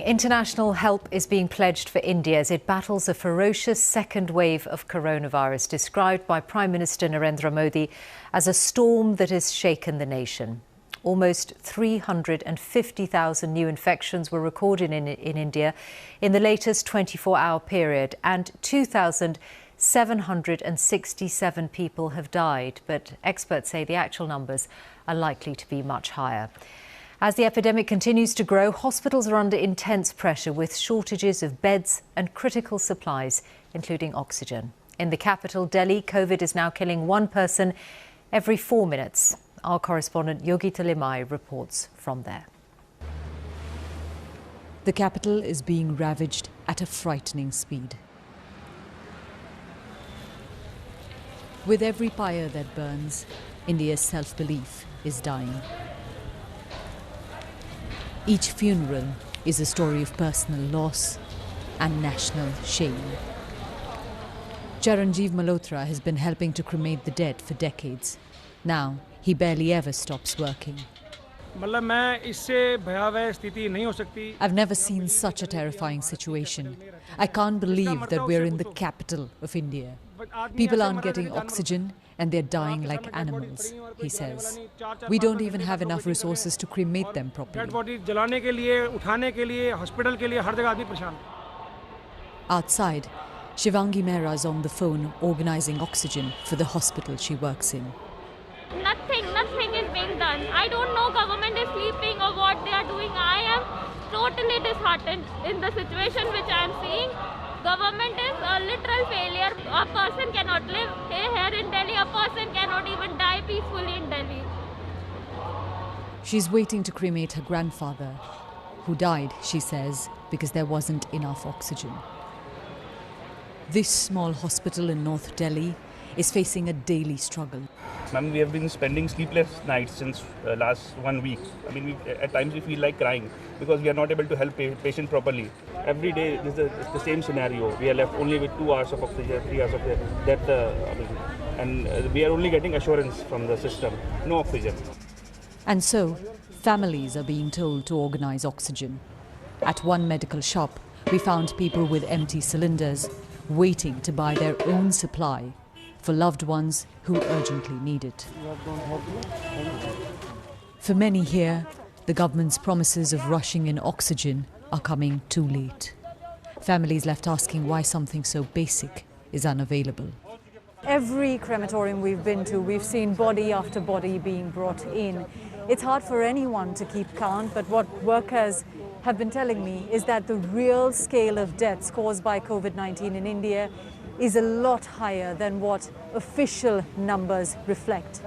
International help is being pledged for India as it battles a ferocious second wave of coronavirus, described by Prime Minister Narendra Modi as a storm that has shaken the nation. Almost 350,000 new infections were recorded in India in the latest 24-hour period, and 2,767 people have died. But experts say the actual numbers are likely to be much higher. As the epidemic continues to grow, hospitals are under intense pressure with shortages of beds and critical supplies, including oxygen. In the capital, Delhi, COVID is now killing one person every 4 minutes. Our correspondent Yogita Limai reports from there. The capital is being ravaged at a frightening speed. With every pyre that burns, India's self-belief is dying. Each funeral is a story of personal loss and national shame. Charanjeev Malhotra has been helping to cremate the dead for decades. Now, he barely ever stops working. I've never seen such a terrifying situation. I can't believe that we're in the capital of India. People aren't getting oxygen and they're dying like animals, he says. We don't even have enough resources to cremate them properly. Outside, Shivangi Mehra is on the phone organising oxygen for the hospital she works in. Nothing is being done. I don't know government is sleeping or what they are doing. I am totally disheartened in the situation which I am seeing. Government is a literal failure. A person cannot live here in Delhi. A person cannot even die peacefully in Delhi. She's waiting to cremate her grandfather, who died, she says, because there wasn't enough oxygen. This small hospital in North Delhi is facing a daily struggle. Ma'am, we have been spending sleepless nights since last 1 week. I mean, at times we feel like crying because we are not able to help patient properly. Every day it's the same scenario. We are left only with 2 hours of oxygen, 3 hours of death, and we are only getting assurance from the system, no oxygen. And so, families are being told to organize oxygen. At one medical shop, we found people with empty cylinders waiting to buy their own supply for loved ones who urgently need it. For many here, the government's promises of rushing in oxygen are coming too late. Families left asking why something so basic is unavailable. Every crematorium we've been to, we've seen body after body being brought in. It's hard for anyone to keep count, but what workers have been telling me is that the real scale of deaths caused by COVID-19 in India is a lot higher than what official numbers reflect.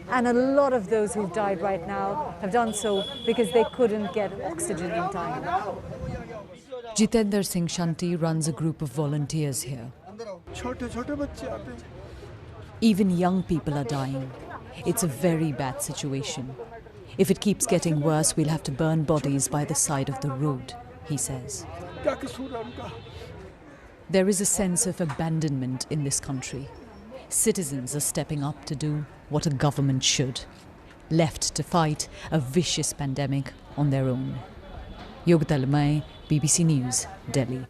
And a lot of those who've died right now have done so because they couldn't get oxygen in time. Jitendra Singh Shanti runs a group of volunteers here. Even young people are dying. It's a very bad situation. If it keeps getting worse, we'll have to burn bodies by the side of the road, he says. There is a sense of abandonment in this country. Citizens are stepping up to do what a government should, left to fight a vicious pandemic on their own. Yogita Limai, BBC News, Delhi.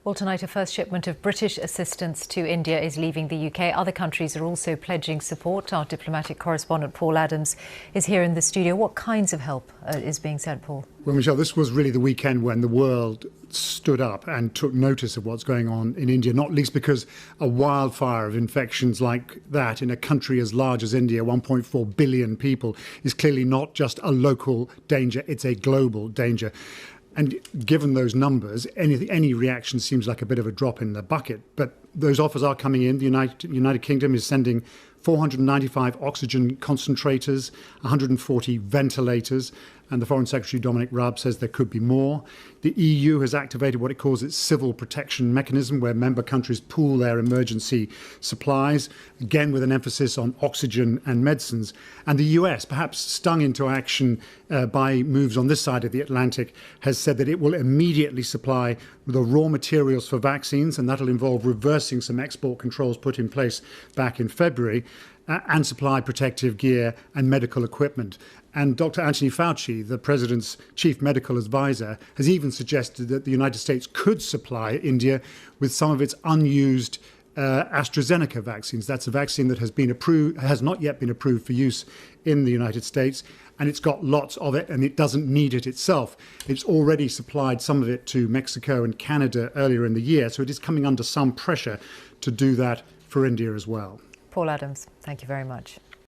Well, tonight a first shipment of British assistance to India is leaving the UK. Other countries are also pledging support. Our diplomatic correspondent Paul Adams is here in the studio. What kinds of help is being sent, Paul? Well, Michelle, this was really the weekend when the world stood up and took notice of what's going on in India, not least because a wildfire of infections like that in a country as large as India, 1.4 billion people, is clearly not just a local danger, it's a global danger. And given those numbers, any reaction seems like a bit of a drop in the bucket. But those offers are coming in. The United Kingdom is sending 495 oxygen concentrators, 140 ventilators, and the Foreign Secretary Dominic Raab says there could be more. The EU has activated what it calls its civil protection mechanism, where member countries pool their emergency supplies, again with an emphasis on oxygen and medicines. And the US, perhaps stung into action by moves on this side of the Atlantic, has said that it will immediately supply the raw materials for vaccines, and that'll involve reversing some export controls put in place back in February, and supply protective gear and medical equipment. And Dr. Anthony Fauci, the president's chief medical advisor, has even suggested that the United States could supply India with some of its unused AstraZeneca vaccines. That's a vaccine that has not yet been approved for use in the United States, and it's got lots of it, and it doesn't need it itself. It's already supplied some of it to Mexico and Canada earlier in the year, so it is coming under some pressure to do that for India as well. Paul Adams, thank you very much.